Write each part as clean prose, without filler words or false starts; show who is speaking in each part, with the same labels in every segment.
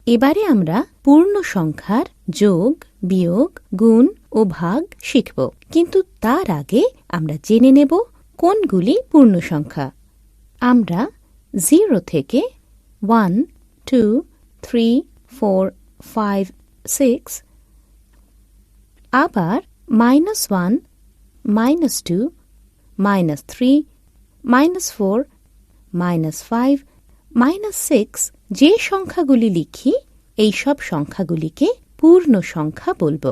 Speaker 1: এবারে আমরা পূর্ণ সংখ্যার যোগ, বিয়োগ, গুণ ও ভাগ শিখব, কিন্তু তার আগে আমরা জেনে নেব কোনগুলি পূর্ণ সংখ্যা। আমরা 0 থেকে 1, 2, 3, 4, 5, 6, আবার -1, -2, -3, -4, -5, -6 যে সংখ্যাগুলি লিখি এই সব সংখ্যাগুলিকে পূর্ণ সংখ্যা বলব,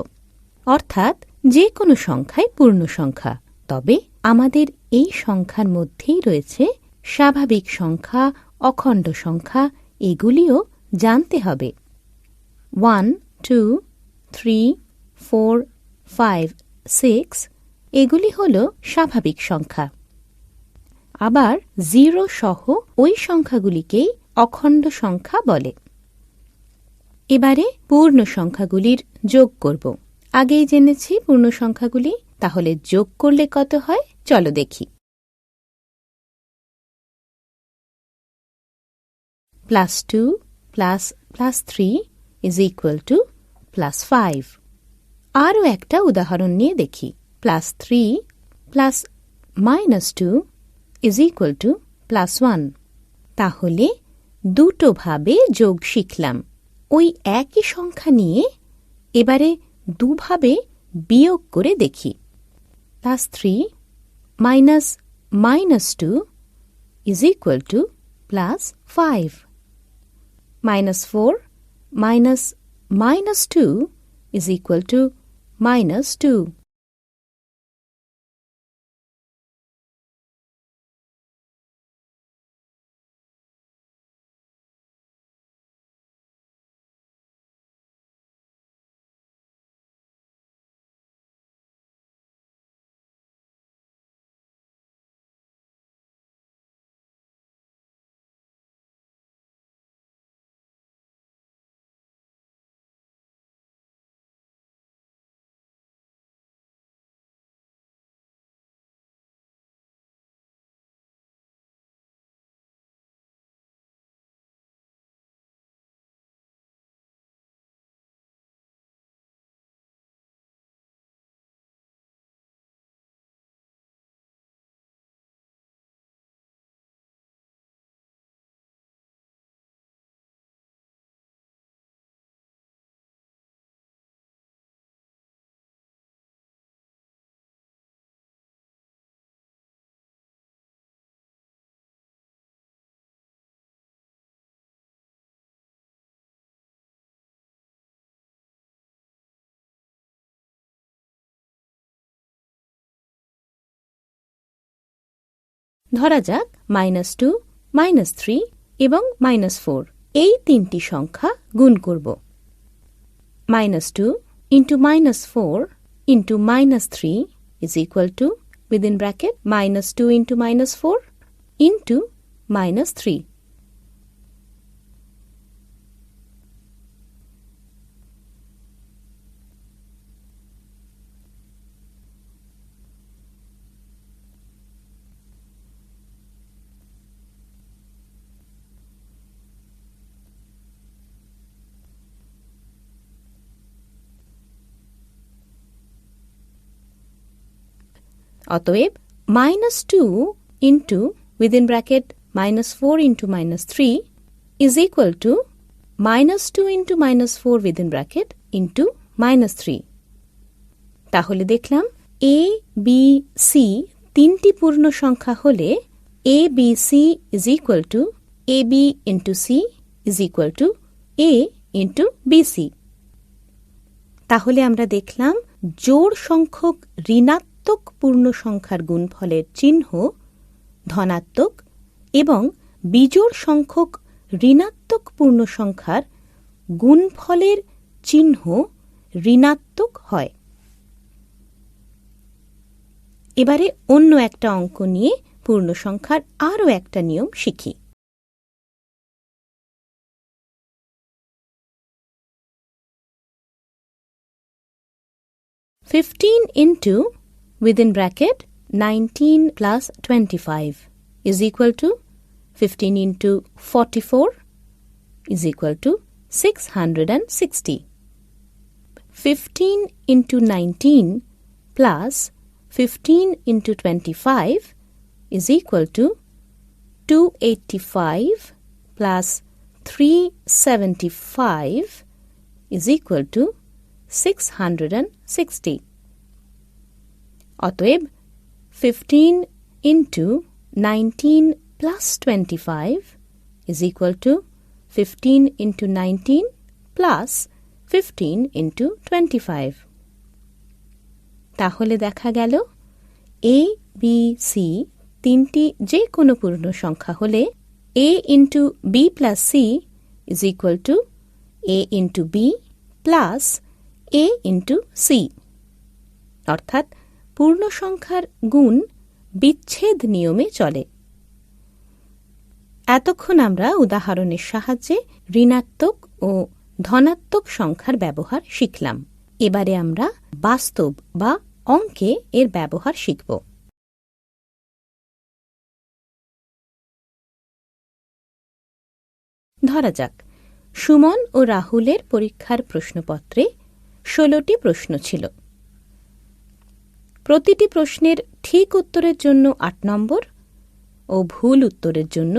Speaker 1: অর্থাৎ যে কোনো সংখ্যাই পূর্ণ সংখ্যা। তবে আমাদের এই সংখ্যার মধ্যেই রয়েছে স্বাভাবিক সংখ্যা, অখণ্ড সংখ্যা, এগুলিও জানতে হবে। 1, 2, 3, 4, 5, 6 এগুলি হল স্বাভাবিক সংখ্যা। আবার 0 সহ ওই সংখ্যাগুলিকেই অখণ্ড সংখ্যা বলে। এবারে পূর্ণ সংখ্যাগুলির যোগ করব। আগেই জেনেছি পূর্ণ সংখ্যাগুলি, তাহলে যোগ করলে কত হয় চলো দেখি। +2 + +3 = +5। আরও একটা উদাহরণ নিয়ে দেখি। +3 + -2 = +1। তাহলে দুটো ভাবে যোগ শিখলাম। ওই একই সংখ্যা নিয়ে এবারে দুভাবে বিয়োগ করে দেখি। +3 - -2 = +5। -4 - -2 = -2। ধরা যাক -2, -3 এবং -4 এই তিনটি সংখ্যা গুণ করব। -2 × -4 × -3 = within bracket -2 × -4 × -3। অতএব -2 × within bracket -4 × -3 = -2 × -4 within bracket × -3। তাহলে দেখলাম a, b, c তিনটি পূর্ণ সংখ্যা হলে a, b, c = ab × c = a × bc। তাহলে আমরা দেখলাম জোড় সংখ্যক ঋণাত্মক পূর্ণ সংখ্যার গুণফলের চিহ্ন ধনাত্মক এবং বিজোড় সংখ্যক ঋণাত্মক পূর্ণ সংখ্যার গুণফলের চিহ্ন ঋণাত্মক হয়। এবারে অন্য একটা অঙ্ক নিয়ে পূর্ণ সংখ্যার আরও একটা নিয়ম শিখি। 15 into within bracket 19 plus 25 is equal to 15 into 44 is equal to 660. 15 into 19 plus 15 into 25 is equal to 285 plus 375 is equal to 660. অতএব 15 into 19 plus 25 is equal to 15 into 19 plus 15 into 25. তাহলে দেখা গেল a, b, c তিনটি যে কোনো পূর্ণ সংখ্যা হলে a into b plus c is equal to a into b plus a into c. অর্থাৎ পূর্ণ সংখ্যার গুণ বিচ্ছেদ নিয়মে চলে। এতক্ষণ আমরা উদাহরণের সাহায্যে ঋণাত্মক ও ধনাত্মক সংখ্যার ব্যবহার শিখলাম। এবারে আমরা বাস্তব বা অঙ্কে এর ব্যবহার শিখব। ধরা যাক সুমন ও রাহুলের পরীক্ষার প্রশ্নপত্রে 16টি প্রশ্ন ছিল। প্রতিটি প্রশ্নের ঠিক উত্তরের জন্য 8 নম্বর ও ভুল উত্তরের জন্য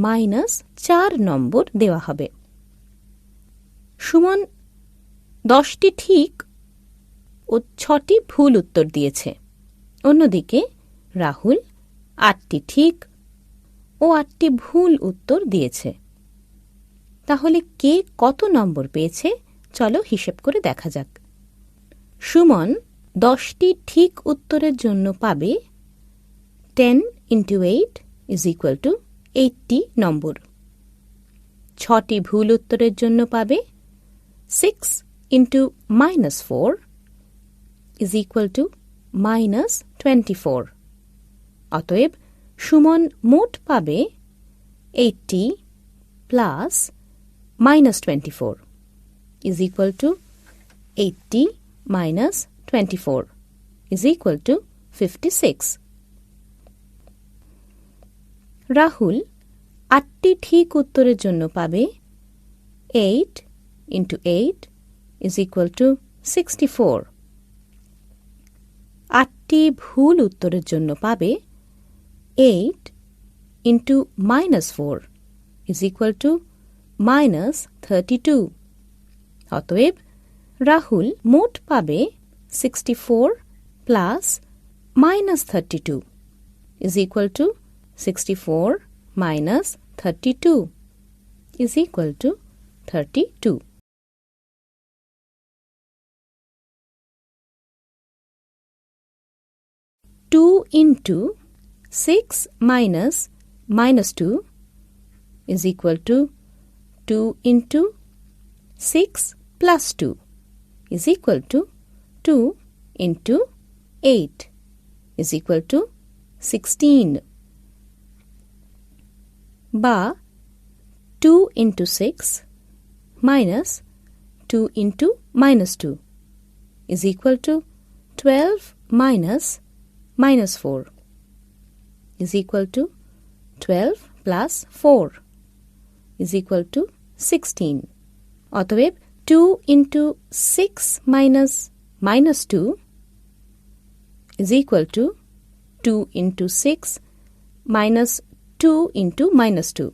Speaker 1: -4 নম্বর দেওয়া হবে। সুমন 10টি ঠিক ও 6টি ভুল উত্তর দিয়েছে। অন্যদিকে রাহুল 8টি ঠিক ও 8টি ভুল উত্তর দিয়েছে। তাহলে কে কত নম্বর পেয়েছে চলো হিসেব করে দেখা যাক। সুমন 10টি ঠিক উত্তরের জন্য পাবে 10 into 8 is equal to 80 নম্বর। 6টি ভুল উত্তরের জন্য পাবে 6 into -4 is equal to -24। অতএব সুমন মোট পাবে 80 plus -24 is equal to 80 minus 24 is equal to 56. Rahul 8টি ঠিক উত্তরের জন্য পাবে 8 into 8 is equal to 64. 8টি ভুল উত্তরের জন্য পাবে 8 into -4 is equal to -32. অতএব রাহুল মোট পাবে 64 plus -32 is equal to 64 minus 32 is equal to 32. Two into 6 minus -2 is equal to 2 into 6 plus 2 is equal to 2 into 8 is equal to 16. বা 2 into 6 minus 2 into -2 is equal to 12 minus -4 is equal to 12 plus 4 is equal to 16. অতএব 2 into 6 minus -2 is equal to 2 into 6 minus 2 into -2.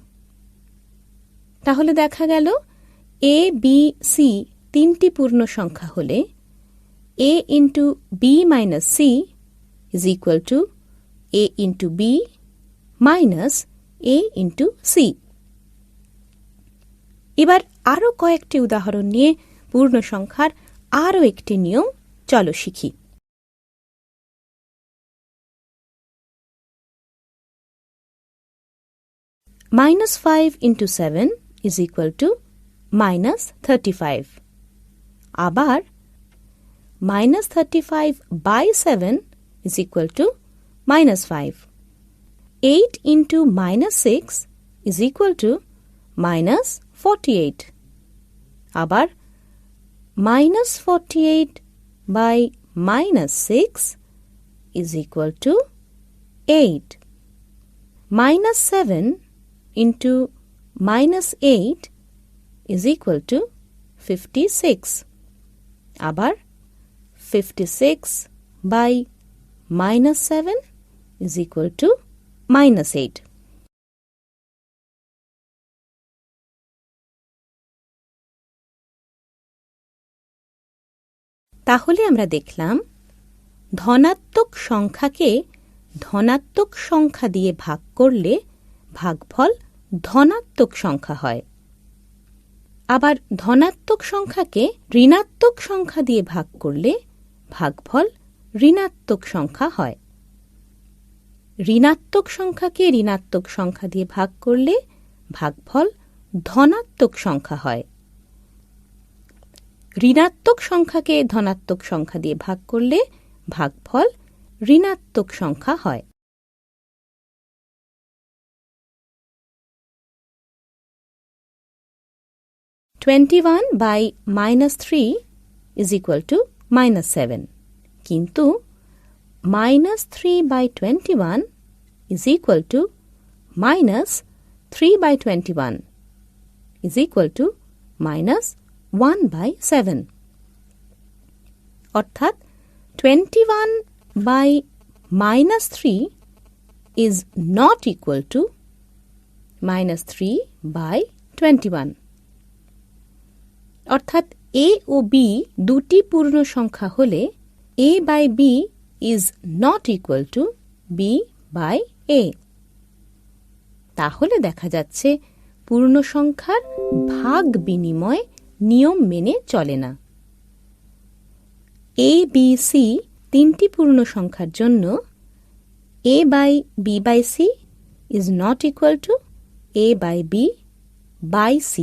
Speaker 1: তাহলে দেখা গেল a, b, c তিনটি পূর্ণ সংখ্যা হলে a into b minus c is equal to a into b minus a into c. এবার আরও কয়েকটি উদাহরণ নিয়ে পূর্ণ সংখ্যার আরও একটি নিয়ম চলো শিখি। -5 into 7 is equal to -35. আবার -35 by 7 is equal to -5. 8 into -6 is equal to -48. আবার -48 by -6 is equal to 8. -7 into -8 is equal to 56. আবার 56 by minus 7 is equal to minus 8. তাহলে আমরা দেখলাম ধনাত্মক সংখ্যাকে ধনাত্মক সংখ্যা দিয়ে ভাগ করলে ভাগফল ধনাত্মক সংখ্যা হয়। আবার ধনাত্মক সংখ্যাকে ঋণাত্মক সংখ্যা দিয়ে ভাগ করলে ভাগফল ঋণাত্মক সংখ্যা হয়। ঋণাত্মক সংখ্যাকে ঋণাত্মক সংখ্যা দিয়ে ভাগ করলে ভাগফল ধনাত্মক সংখ্যা হয়। ঋণাত্মক সংখ্যাকে ধনাত্মক সংখ্যা দিয়ে ভাগ করলে ভাগফল ঋণাত্মক সংখ্যা হয়। (21 by minus 3 is equal to minus 7. কিন্তু minus 3 by 21 is equal to minus 3 by 21 is equal to minus 1 by 7. অর্থাৎ 21 by minus 3 is not equal to minus 3 by 21. অর্থাৎ a ও b দুটি পূর্ণ সংখ্যা হলে a by b is not equal to b by a. তাহলে দেখা যাচ্ছে পূর্ণ সংখ্যার ভাগ বিনিময় নিয়ম মেনে চলে না। a b c তিনটি পূর্ণ সংখ্যার জন্য a by b by c is not equal to a by b by c.